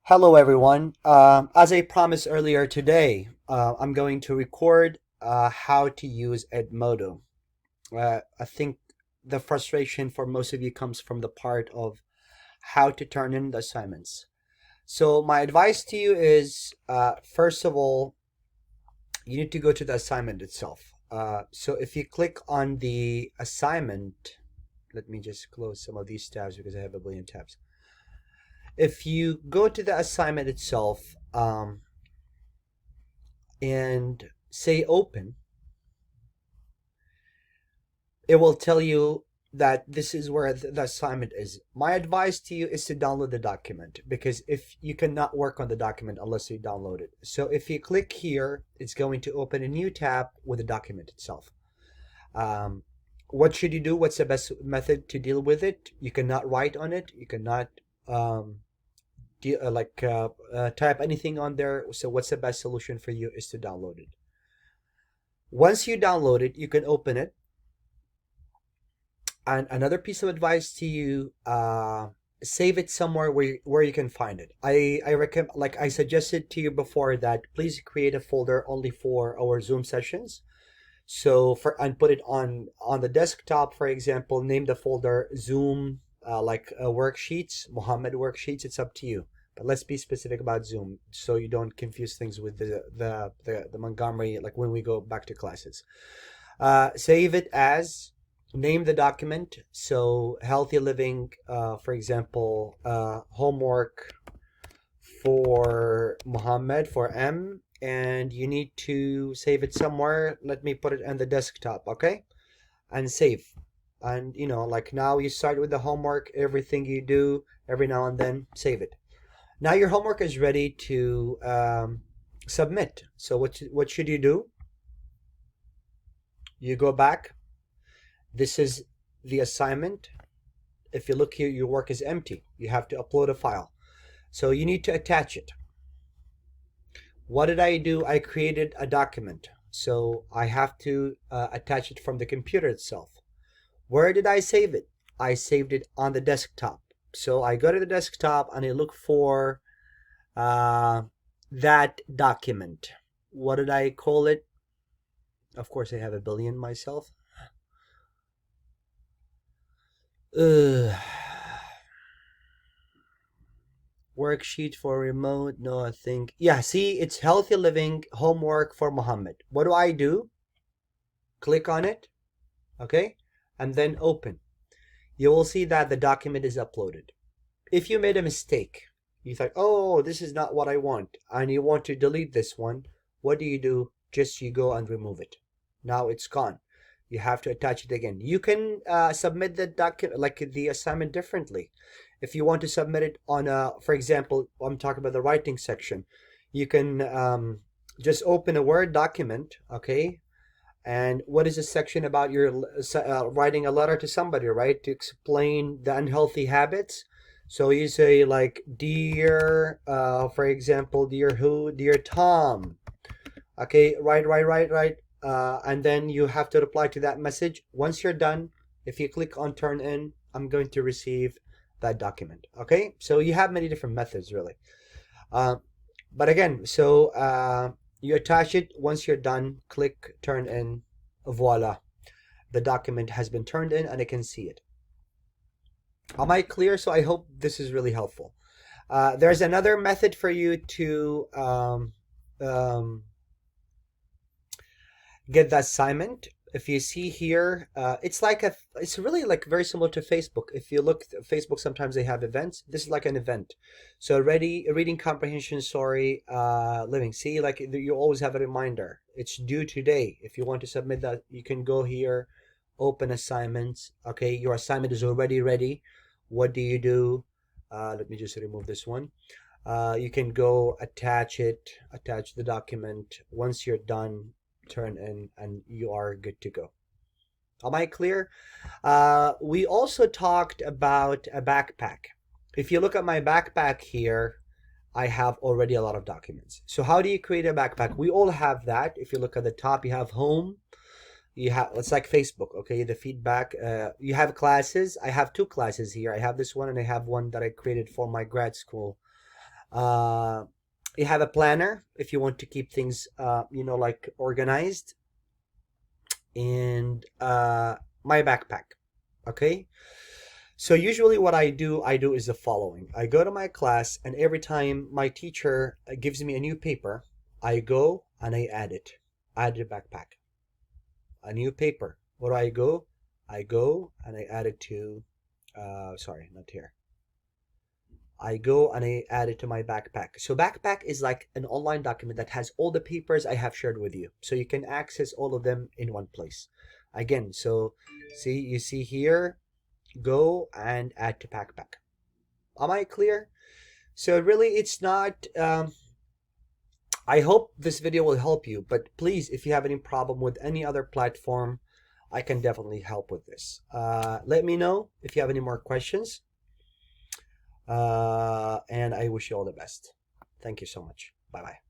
Hello, everyone. As I promised earlier today, I'm going to record how to use Edmodo. I think the frustration for most of you comes from the part of how to turn in the assignments. So, my advice to you is first of all, you need to go to the assignment itself. So, if you click on the assignment, let me just close some of these tabs because I have a billion tabs. If you go to the assignment itself, and say open, it will tell you that this is where the assignment is. My advice to you is to download the document because if you cannot work on the document unless you download it. So if you click here, it's going to open a new tab with the document itself. Um, what should you do? What's the best method to deal with it? You cannot write on it. You cannot type anything on there. So what's the best solution for you is to download it. Once you download it, you can open it. And another piece of advice to you, save it somewhere where you can find it. I recommend, like I suggested to you before, that please create a folder only for our Zoom sessions. So and put it on the desktop, for example, name the folder Zoom, worksheets, Mohammed worksheets. It's up to you. But let's be specific about Zoom so you don't confuse things with the Montgomery, like when we go back to classes. Save it as, name the document. So healthy living, for example, homework for Muhammad, for M, and you need to save it somewhere. Let me put it on the desktop, okay? And save. And like now you start with the homework, everything you do every now and then, save it. Now your homework is ready to submit. So what should you do? You go back. This is the assignment. If you look here, your work is empty. You have to upload a file. So you need to attach it. What did I do? I created a document. So I have to attach it from the computer itself. Where did I save it? I saved it on the desktop. So I go to the desktop and I look for that document. What did I call it? Of course, I have a billion myself. Worksheet for remote. No, I think. Yeah, see, it's healthy living homework for Muhammad. What do I do? Click on it. Okay. And then open. You will see that the document is uploaded. If you made a mistake, you thought, oh, this is not what I want, and you want to delete this one, what do? Just you go and remove it. Now it's gone. You have to attach it again. You can submit the document, like the assignment, differently. If you want to submit it on for example, I'm talking about the writing section. You can just open a Word document, okay? And what is a section about your writing a letter to somebody, right? To explain the unhealthy habits. So you say like, dear, for example, dear who? Dear Tom. Okay, right. And then you have to reply to that message. Once you're done, if you click on turn in, I'm going to receive that document. Okay, so you have many different methods, really. But again, so you attach it. Once you're done, click turn in. Voila, the document has been turned in and I can see it. Am I clear? So I hope this is really helpful. There's another method for you to get the assignment. If you see here, it's really like very similar to Facebook. If you look at Facebook, sometimes they have events. This is like an event. So reading comprehension, sorry, living. See, like you always have a reminder. It's due today. If you want to submit that, you can go here, open assignments. Okay, your assignment is already ready. What do? Let me just remove this one. You can go attach the document. Once you're done, turn in and you are good to go. Am I clear? We also talked about a backpack. If you look at my backpack here, I have already a lot of documents. So how do you create a backpack? We all have that. If you look at the top, you have home. You have, it's like Facebook, okay? The feedback. You have classes. I have two classes here. I have this one and I have one that I created for my grad school You have a planner if you want to keep things, like organized, and my backpack. Okay. So usually what I do is the following. I go to my class, and every time my teacher gives me a new paper, I go and I add the backpack. A new paper. What do I go? I go and I add it to, sorry, not here. I go and I add it to my backpack. So backpack is like an online document that has all the papers I have shared with you. So you can access all of them in one place. Again, so you see here, go and add to backpack. Am I clear? So really it's not, I hope this video will help you, but please, if you have any problem with any other platform, I can definitely help with this. Let me know if you have any more questions. And I wish you all the best. Thank you so much. Bye bye.